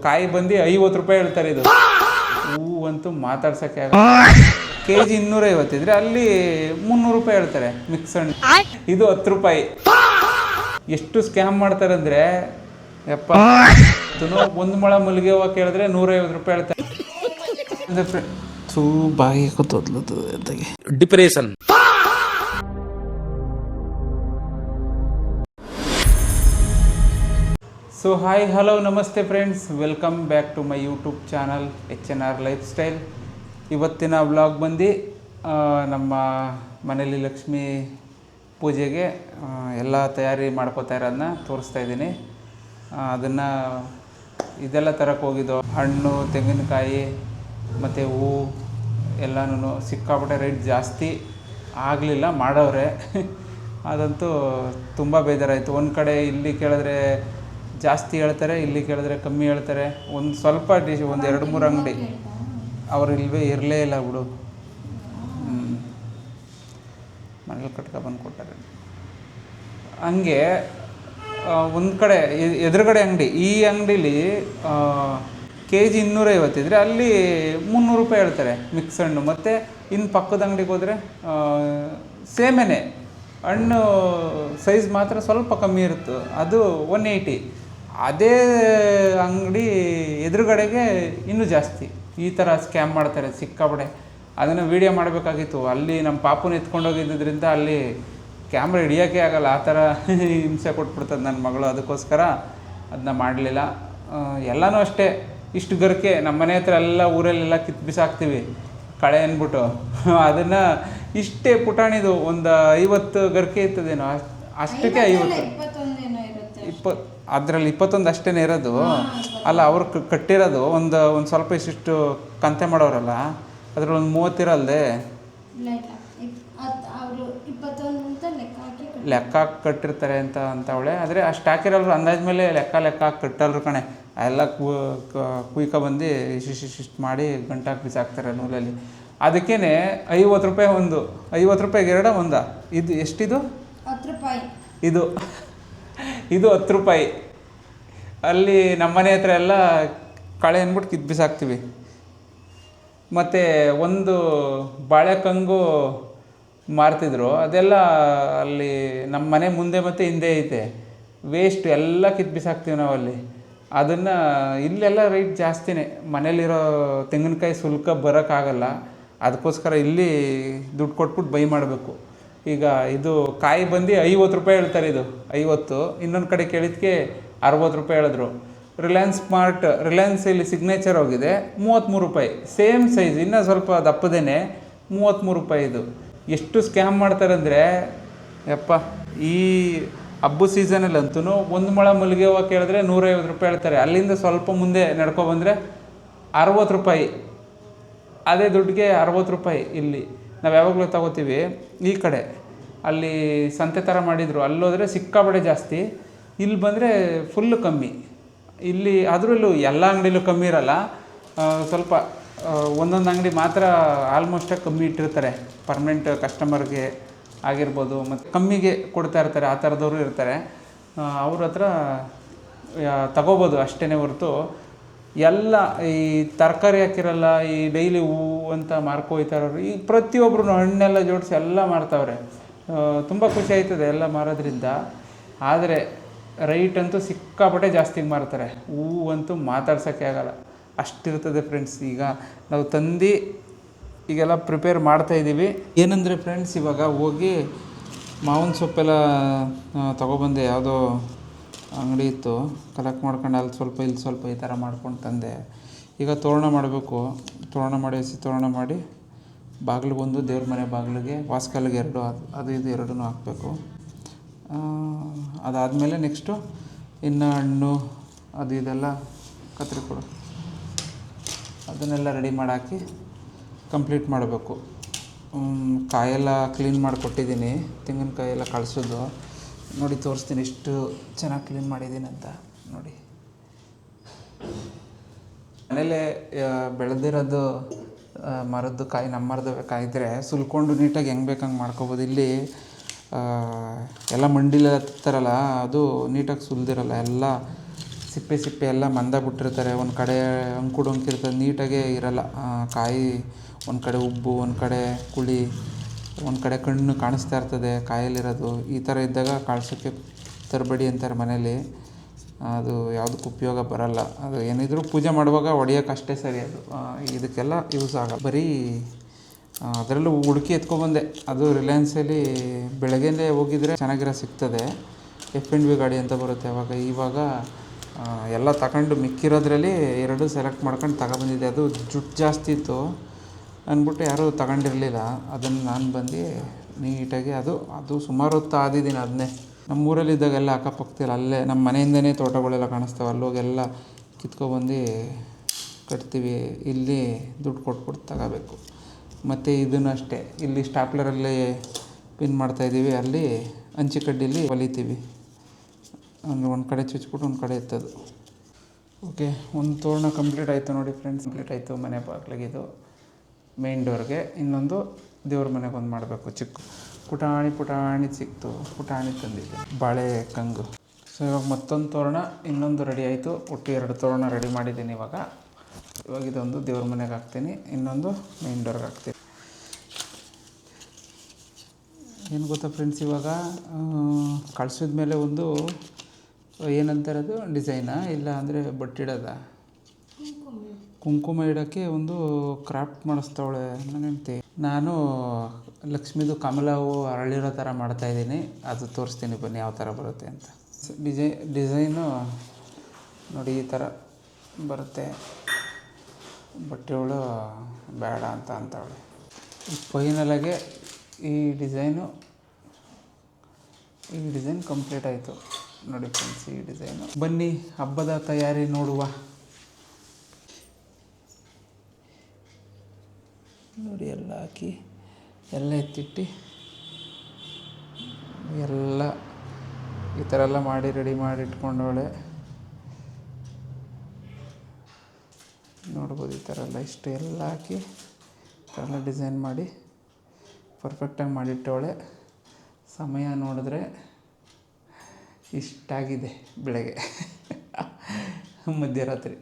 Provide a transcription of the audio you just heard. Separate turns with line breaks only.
ಕಾಯಿ ಬಂದು 50 ರೂಪಾಯಿ ಹೇಳ್ತಾರೆ. ಇದು ಹೂ ಅಂತೂ ಮಾತಾಡ್ಸೋಕ್ಕೆ ಆಗ ಕೆಜಿ 250 ಇದ್ರೆ ಅಲ್ಲಿ 300 ರೂಪಾಯಿ ಹೇಳ್ತಾರೆ ಮಿಕ್ಸ್ ಹಣ್ಣು. ಇದು 10 ರೂಪಾಯಿ. ಎಷ್ಟು ಸ್ಕ್ಯಾಮ್ ಮಾಡ್ತಾರೆ ಅಂದರೆ ಯಪ್ಪ. ಒಂದು ಮೊಳ ಮಲ್ಲಿಗೆ ಹೂವು ಕೇಳಿದ್ರೆ 150 ರೂಪಾಯಿ ಹೇಳ್ತಾರೆ. ಬಾಯಿ ಕೂತೋದ್ಲತ್ತಗೆ ಡಿಪ್ರೆಷನ್. ಸೊ ಹಾಯ್ ಹಲೋ ನಮಸ್ತೆ friends, welcome back to my YouTube channel HNR lifestyle. ಇವತ್ತಿನ ವ್ಲಾಗ್ ಬಂದು ನಮ್ಮ ಮನೇಲಿ ಲಕ್ಷ್ಮೀ ಪೂಜೆಗೆ ಎಲ್ಲ ತಯಾರಿ ಮಾಡ್ಕೋತಾ ಇರೋದನ್ನ ತೋರಿಸ್ತಾ ಇದ್ದೀನಿ. ಅದನ್ನು ಇದೆಲ್ಲ ತರಕ್ಕೆ ಹೋಗಿದ್ದು, ಹಣ್ಣು, ತೆಂಗಿನಕಾಯಿ ಮತ್ತು ಹೂವು ಎಲ್ಲನೂ ಸಿಕ್ಕಾಪಟ್ಟೆ ರೇಟ್ ಜಾಸ್ತಿ ಆಗಲಿಲ್ಲ, ಮಾಡೋರೆ. ಅದಂತೂ ತುಂಬ ಬೇಜಾರಾಯಿತು. ಒಂದು ಕಡೆ ಇಲ್ಲಿ ಕೇಳಿದ್ರೆ ಜಾಸ್ತಿ ಹೇಳ್ತಾರೆ, ಇಲ್ಲಿ ಕೇಳಿದ್ರೆ ಕಮ್ಮಿ ಹೇಳ್ತಾರೆ. ಒಂದು ಸ್ವಲ್ಪ ಒಂದು 2-3 ಅಂಗಡಿ ಅವ್ರು ಇರಲೇ ಇಲ್ಲ ಬಿಡು. ಮನೇಲಿ ಬಂದು ಕೊಟ್ಟಾರೆ. ಹಂಗೆ ಒಂದು ಕಡೆ ಎದುರುಗಡೆ ಅಂಗಡಿ, ಈ ಅಂಗಡೀಲಿ ಕೆಜಿ 250 ಇದ್ದರೆ ಅಲ್ಲಿ 300 ರೂಪಾಯಿ ಹೇಳ್ತಾರೆ ಮಿಕ್ಸ್ ಹಣ್ಣು. ಮತ್ತು ಇನ್ನು ಪಕ್ಕದ ಅಂಗಡಿಗೆ ಹೋದರೆ ಸೇಮೇನೆ, ಹಣ್ಣು ಸೈಜ್ ಮಾತ್ರ ಸ್ವಲ್ಪ ಕಮ್ಮಿ ಇರುತ್ತೆ, ಅದು 180. ಅದೇ ಅಂಗಡಿ ಎದುರುಗಡೆಗೆ ಇನ್ನೂ ಜಾಸ್ತಿ. ಈ ಥರ ಸ್ಕ್ಯಾಮ್ ಮಾಡ್ತಾರೆ ಸಿಕ್ಕಾಪಡೆ. ಅದನ್ನು ವೀಡಿಯೋ ಮಾಡಬೇಕಾಗಿತ್ತು. ಅಲ್ಲಿ ನಮ್ಮ ಪಾಪುನ ಎತ್ಕೊಂಡೋಗಿದ್ದರಿಂದ ಅಲ್ಲಿ ಕ್ಯಾಮ್ರಾ ಹಿಡಿಯೋಕ್ಕೆ ಆಗಲ್ಲ, ಆ ಥರ ಹಿಂಸೆ ಕೊಟ್ಬಿಡ್ತದೆ ನನ್ನ ಮಗಳು. ಅದಕ್ಕೋಸ್ಕರ ಅದನ್ನ ಮಾಡಲಿಲ್ಲ. ಎಲ್ಲನೂ ಅಷ್ಟೇ, ಇಷ್ಟು ಗರಿಕೆ ನಮ್ಮ ಮನೆ ಹತ್ರ ಎಲ್ಲ ಊರಲ್ಲೆಲ್ಲ ಕಿತ್ತು ಬಿಸಾಕ್ತೀವಿ ಕಳೆ ಅಂದ್ಬಿಟ್ಟು. ಅದನ್ನು ಇಷ್ಟೇ ಪುಟಾಣಿದು ಒಂದು 50 ಗರಿಕೆ ಇರ್ತದೇನೋ, ಅಷ್ಟಕ್ಕೆ 20 ಅದರಲ್ಲಿ 21 ಅಷ್ಟೇ ಇರೋದು ಅಲ್ಲ. ಅವ್ರು ಕಟ್ಟಿರೋದು ಒಂದು ಸ್ವಲ್ಪ ಇಷ್ಟು ಕಂತೆ ಮಾಡೋರಲ್ಲ, ಅದ್ರಲ್ಲಿ ಒಂದು 30 ಇರಲ್ದೆ ಲೆಕ್ಕ ಹಾಕಿ ಕಟ್ಟಿರ್ತಾರೆ ಅಂತವಳೆ. ಆದರೆ ಅಷ್ಟು ಹಾಕಿರೋರು ಅಂದಾಜ್ ಮೇಲೆ ಲೆಕ್ಕ ಹಾಕಿ ಕಟ್ಟಲ್ರು ಕಣೆ. ಎಲ್ಲ ಕುಯ್ಕ ಬಂದು ಇಷ್ಟು ಮಾಡಿ ಗಂಟಾಕಿ ಬಿಸಾಕ್ತಾರೆ ನೂಲಲ್ಲಿ. ಅದಕ್ಕೇ 50 ರೂಪಾಯಿ ಒಂದು. 50 ರೂಪಾಯಿಗೆ ಎರಡ ಒಂದ? ಇದು ಎಷ್ಟಿದು?
10 ರೂಪಾಯಿ.
ಇದು 10 ರೂಪಾಯಿ. ಅಲ್ಲಿ ನಮ್ಮ ಮನೆ ಹತ್ರ ಎಲ್ಲ ಕಳೆ ಅಂದ್ಬಿಟ್ಟು ಕಿತ್ತು ಬಿಸಾಕ್ತೀವಿ. ಮತ್ತು ಒಂದು ಬಾಳೆಕಂಗು ಮಾರ್ತಿದ್ರು, ಅದೆಲ್ಲ ಅಲ್ಲಿ ನಮ್ಮ ಮನೆ ಮುಂದೆ ಮತ್ತು ಹಿಂದೆ ಐತೆ, ವೇಸ್ಟ್ ಎಲ್ಲ ಕಿತ್ತು ಬಿಸಾಕ್ತೀವಿ ನಾವು ಅಲ್ಲಿ. ಅದನ್ನು ಇಲ್ಲೆಲ್ಲ ರೇಟ್ ಜಾಸ್ತಿನೇ. ಮನೇಲಿರೋ ತೆಂಗಿನಕಾಯಿ ಸುಲ್ಕ ಬರೋಕ್ಕಾಗಲ್ಲ, ಅದಕ್ಕೋಸ್ಕರ ಇಲ್ಲಿ ದುಡ್ಡು ಕೊಟ್ಬಿಟ್ಟು ಬೈ ಮಾಡಬೇಕು. ಈಗ ಇದು ಕಾಯಿ ಬಂದು 50 ರೂಪಾಯಿ ಹೇಳ್ತಾರೆ. ಇದು 50. ಇನ್ನೊಂದು ಕಡೆ ಕೇಳಿದ್ದಕ್ಕೆ 60 ರೂಪಾಯಿ ಹೇಳಿದ್ರು. ರಿಲಯನ್ಸ್ ಇಲ್ಲಿ ಸಿಗ್ನೇಚರ್ ಹೋಗಿದೆ 33 ರೂಪಾಯಿ. ಸೇಮ್ ಸೈಜ್, ಇನ್ನೂ ಸ್ವಲ್ಪ ದಪ್ಪದೇನೆ 33 ರೂಪಾಯಿ. ಇದು ಎಷ್ಟು ಸ್ಕ್ಯಾಮ್ ಮಾಡ್ತಾರೆ ಅಂದರೆ ಯಪ್ಪ. ಈ ಹಬ್ಬ ಸೀಸನಲ್ಲಂತೂ ಒಂದು ಮೊಳ ಮಲ್ಲಿಗೆ ಹೂವು ಕೇಳಿದ್ರೆ 150 ರೂಪಾಯಿ ಹೇಳ್ತಾರೆ. ಅಲ್ಲಿಂದ ಸ್ವಲ್ಪ ಮುಂದೆ ನಡ್ಕೊಬಂದರೆ 60 ರೂಪಾಯಿ. ಅದೇ ದುಡ್ಡಿಗೆ 60 ರೂಪಾಯಿ ಇಲ್ಲಿ ನಾವು ಯಾವಾಗಲೂ ತಗೋತೀವಿ. ಈ ಕಡೆ ಅಲ್ಲಿ ಸಂತೆ ಥರ ಮಾಡಿದರು, ಅಲ್ಲೋದ್ರೆ ಸಿಕ್ಕಾಪಟ್ಟೆ ಜಾಸ್ತಿ, ಇಲ್ಲಿ ಬಂದರೆ ಫುಲ್ಲು ಕಮ್ಮಿ. ಇಲ್ಲಿ ಅದರಲ್ಲೂ ಎಲ್ಲ ಅಂಗಡಿಲೂ ಕಮ್ಮಿ ಇರಲ್ಲ, ಸ್ವಲ್ಪ ಒಂದೊಂದು ಅಂಗಡಿ ಮಾತ್ರ ಆಲ್ಮೋಸ್ಟಾಗಿ ಕಮ್ಮಿ ಇಟ್ಟಿರ್ತಾರೆ. ಪರ್ಮನೆಂಟ್ ಕಸ್ಟಮರ್ಗೆ ಆಗಿರ್ಬೋದು, ಮತ್ತು ಕಮ್ಮಿಗೆ ಕೊಡ್ತಾ ಇರ್ತಾರೆ, ಆ ಥರದವರು ಇರ್ತಾರೆ. ಅವ್ರ ಹತ್ರ ತಗೋಬೋದು ಅಷ್ಟೇ ಹೊರತು ಎಲ್ಲ ಈ ತರಕಾರಿ ಹಾಕಿರಲ್ಲ, ಈ ಡೈಲಿ ಹೂವು ಅಂತ ಮಾರ್ಕೋಯ್ತಾರವ್ರು. ಈ ಪ್ರತಿಯೊಬ್ಬರು ಹಣ್ಣೆಲ್ಲ ಜೋಡಿಸಿ ಎಲ್ಲ ಮಾರ್ತಾವ್ರೆ. ತುಂಬ ಖುಷಿ ಆಯ್ತದೆ ಎಲ್ಲ ಮಾರೋದ್ರಿಂದ. ಆದರೆ ರೈಟ್ ಅಂತೂ ಸಿಕ್ಕಾಪಟ್ಟೆ ಜಾಸ್ತಿಗೆ ಮಾರ್ತಾರೆ. ಹೂವು ಅಂತೂ ಮಾತಾಡ್ಸೋಕ್ಕೆ ಆಗಲ್ಲ, ಅಷ್ಟಿರ್ತದೆ ಫ್ರೆಂಡ್ಸ್. ಈಗ ನಾವು ತಂದು ಈಗೆಲ್ಲ ಪ್ರಿಪೇರ್ ಮಾಡ್ತಾಯಿದ್ದೀವಿ. ಏನಂದರೆ ಫ್ರೆಂಡ್ಸ್, ಇವಾಗ ಹೋಗಿ ಮಾವಿನ ಸೊಪ್ಪೆಲ್ಲ ತೊಗೊಬಂದೆ. ಯಾವುದೋ ಅಂಗಡಿ ಇತ್ತು, ಕಲೆಕ್ಟ್ ಮಾಡ್ಕೊಂಡು ಅಲ್ಲಿ ಸ್ವಲ್ಪ ಇಲ್ಲಿ ಸ್ವಲ್ಪ ಈ ಥರ ಮಾಡ್ಕೊಂಡು ತಂದೆ. ಈಗ ತೋರಣ ಮಾಡಬೇಕು. ತೋರಣ ಮಾಡಿ, ಹಸಿ ತೋರಣ ಮಾಡಿ ಬಾಗಿಲಿಗೊಂದು, ದೇವ್ರ ಮನೆ ಬಾಗಿಲಿಗೆ, ವಾಸ್ಕಲ್ಗೆ 2, ಅದು ಇದು 2 ಹಾಕಬೇಕು. ಅದಾದಮೇಲೆ ನೆಕ್ಸ್ಟು ಇನ್ನು ಹಣ್ಣು ಅದು ಇದೆಲ್ಲ ಕತ್ತರಿ ಕೊಡು, ಅದನ್ನೆಲ್ಲ ರೆಡಿ ಮಾಡಾಕಿ ಕಂಪ್ಲೀಟ್ ಮಾಡಬೇಕು. ಕಾಯೆಲ್ಲ ಕ್ಲೀನ್ ಮಾಡಿಕೊಟ್ಟಿದ್ದೀನಿ, ತೆಂಗಿನಕಾಯಿ ಎಲ್ಲ ಕಳಿಸೋದು ನೋಡಿ, ತೋರಿಸ್ತೀನಿ ಎಷ್ಟು ಚೆನ್ನಾಗಿ ಕ್ಲೀನ್ ಮಾಡಿದ್ದೀನಿ ಅಂತ ನೋಡಿ. ಮನೇಲೆ ಬೆಳೆದಿರೋದು ಮರದ್ದು ಕಾಯಿ, ನಮ್ಮ ಮರದ ಕಾಯಿದ್ರೆ ಸುಲ್ಕೊಂಡು ನೀಟಾಗಿ ಹೆಂಗೆ ಬೇಕಂಗೆ ಮಾಡ್ಕೊಬೋದು. ಇಲ್ಲಿ ಎಲ್ಲ ಮಂಡಿಲೆಲ್ಲ ತರ್ತಾರಲ್ಲ, ಅದು ನೀಟಾಗಿ ಸುಲಿದಿರಲ್ಲ, ಎಲ್ಲ ಸಿಪ್ಪೆ ಎಲ್ಲ ಮಂದ ಬಿಟ್ಟಿರ್ತಾರೆ, ಒಂದು ಕಡೆ ಅಂಕು ಇರ್ತದೆ, ನೀಟಾಗೇ ಇರಲ್ಲ. ಕಾಯಿ ಒಂದು ಕಡೆ ಉಬ್ಬು, ಒಂದು ಕಡೆ ಕುಳಿ, ಒಂದು ಕಡೆ ಕಣ್ಣು ಕಾಣಿಸ್ತಾ ಇರ್ತದೆ ಕಾಯಲ್ಲಿರೋದು. ಈ ಥರ ಇದ್ದಾಗ ಕಳ್ಸೋಕ್ಕೆ ತರಬೇಡಿ ಅಂತಾರೆ ಮನೇಲಿ. ಅದು ಯಾವುದಕ್ಕೂ ಉಪಯೋಗ ಬರೋಲ್ಲ. ಅದು ಏನಿದ್ರೂ ಪೂಜೆ ಮಾಡುವಾಗ ಹೊಡಿಯೋಕೆ ಅಷ್ಟೇ ಸರಿ. ಅದು ಇದಕ್ಕೆಲ್ಲ ಯೂಸ್ ಆಗಲ್ಲ. ಬರೀ ಅದರಲ್ಲೂ ಹುಡುಕಿ ಎತ್ಕೊಬಂದೆ. ಅದು ರಿಲಯನ್ಸಲ್ಲಿ ಬೆಳಗ್ಗೆನೇ ಹೋಗಿದ್ರೆ ಚೆನ್ನಾಗಿರೋ ಸಿಗ್ತದೆ. F&B ಗಾಡಿ ಅಂತ ಬರುತ್ತೆ. ಇವಾಗ ಎಲ್ಲ ತಗೊಂಡು ಮಿಕ್ಕಿರೋದ್ರಲ್ಲಿ 2 ಸೆಲೆಕ್ಟ್ ಮಾಡ್ಕೊಂಡು ತಗೊಬಂದಿದ್ದೆ. ಅದು ಜುಟ್ಟು ಜಾಸ್ತಿ ಇತ್ತು ಅಂದ್ಬಿಟ್ಟು ಯಾರೂ ತಗೊಂಡಿರಲಿಲ್ಲ. ಅದನ್ನು ನಾನು ಬಂದು ನೀಟಾಗಿ ಅದು ಸುಮಾರು ಹೊತ್ತು ಆದಿದ್ದೀನಿ ಅದನ್ನೇ. ನಮ್ಮೂರಲ್ಲಿದ್ದಾಗೆಲ್ಲ ಅಕ್ಕಪಕ್ಕದಲ್ಲಿ ಅಲ್ಲೇ ನಮ್ಮ ಮನೆಯಿಂದನೇ ತೋಟಗಳೆಲ್ಲ ಕಾಣಿಸ್ತಾವೆ, ಅಲ್ಲೋಗೆಲ್ಲ ಕಿತ್ಕೊಬಂದು ಕಟ್ತೀವಿ. ಇಲ್ಲಿ ದುಡ್ಡು ಕೊಟ್ಬಿಟ್ಟು ತಗೋಬೇಕು. ಮತ್ತು ಇದನ್ನು ಅಷ್ಟೇ, ಇಲ್ಲಿ ಸ್ಟಾಪ್ಲರಲ್ಲಿ ಪಿನ್ ಮಾಡ್ತಾಯಿದ್ದೀವಿ, ಅಲ್ಲಿ ಹಂಚಿ ಕಡ್ಡಿಲಿ ಹೊಲಿತೀವಿ. ಒಂದು ಕಡೆ ಚುಚ್ಬಿಟ್ಟು ಒಂದು ಕಡೆ ಎತ್ತೋದು. ಓಕೆ, ಒಂದು ತೋರಣ ಕಂಪ್ಲೀಟ್ ಆಯಿತು ನೋಡಿ ಫ್ರೆಂಡ್ಸ್. ಕಂಪ್ಲೀಟ್ ಆಯಿತು. ಮನೆ ಬಾಗಿಲಿಗಿದು ಮೇನ್ ಡೋರ್ಗೆ. ಇನ್ನೊಂದು ದೇವ್ರ ಮನೆಗೆ ಒಂದು ಮಾಡಬೇಕು. ಚಿಕ್ಕ ಪುಟಾಣಿ ಸಿಕ್ತು, ಪುಟಾಣಿ ತಂದಿದ್ದೆ, ಬಾಳೆ ಕಂಗು. ಸೊ ಇವಾಗ ಮತ್ತೊಂದು ತೋರಣ, ಇನ್ನೊಂದು ರೆಡಿ ಆಯಿತು. ಒಟ್ಟು 2 ತೋರಣ ರೆಡಿ ಮಾಡಿದ್ದೀನಿ. ಇವಾಗ ಇದೊಂದು ದೇವ್ರ ಮನೆಗೆ ಹಾಕ್ತೀನಿ, ಇನ್ನೊಂದು ಮೇನ್ ಡೋರ್ಗೆ ಹಾಕ್ತೀನಿ. ಏನು ಗೊತ್ತಾ ಫ್ರೆಂಡ್ಸ್, ಇವಾಗ ಕಳ್ಸಿದ ಮೇಲೆ ಒಂದು ಏನಂತಾರೆ ಅದು ಡಿಸೈನಾ, ಇಲ್ಲ ಅಂದರೆ ಬಟ್ಟಿಡೋದ, ಕುಂಕುಮ ಇಡೋಕ್ಕೆ ಒಂದು ಕ್ರಾಫ್ಟ್ ಮಾಡಿಸ್ತಾವಳೆ ನನ್ನ ಹೆಂಡ್ತಿ. ನಾನು ಲಕ್ಷ್ಮೀದು ಕಮಲ ಹೂವು ಅರಳಿರೋ ಥರ ಮಾಡ್ತಾಯಿದ್ದೀನಿ. ಅದು ತೋರಿಸ್ತೀನಿ ಬನ್ನಿ ಯಾವ ಥರ ಬರುತ್ತೆ ಅಂತ. ಡಿಸೈನು ನೋಡಿ ಈ ಥರ ಬರುತ್ತೆ. ಬಟ್ಟೆವಳು ಬೇಡ ಅಂತವಳೆ. ಫೈನಲಾಗೆ ಈ ಡಿಸೈನ್ ಕಂಪ್ಲೀಟ್ ಆಯಿತು ನೋಡಿ ಫ್ರೆಂಡ್ಸ್. ಈ ಡಿಸೈನು ಬನ್ನಿ ಹಬ್ಬದ ತಯಾರಿ ನೋಡುವ. ನೋಡಿ ಎಲ್ಲ ಹಾಕಿ ಎಲ್ಲ ಎತ್ತಿಟ್ಟು ಎಲ್ಲ ಈ ಥರ ಎಲ್ಲ ಮಾಡಿ ರೆಡಿ ಮಾಡಿ ಇಟ್ಕೊಂಡವಳೆ. ನೋಡ್ಬೋದು ಈ ಥರ ಎಲ್ಲ ಇಷ್ಟು ಎಲ್ಲ ಹಾಕಿ ಈ ಥರ ಎಲ್ಲ ಡಿಸೈನ್ ಮಾಡಿ ಪರ್ಫೆಕ್ಟಾಗಿ ಮಾಡಿಟ್ಟವಳೆ. ಸಮಯ ನೋಡಿದ್ರೆ ಇಷ್ಟಾಗಿದೆ ಬೆಳಗ್ಗೆ ಮಧ್ಯರಾತ್ರಿ.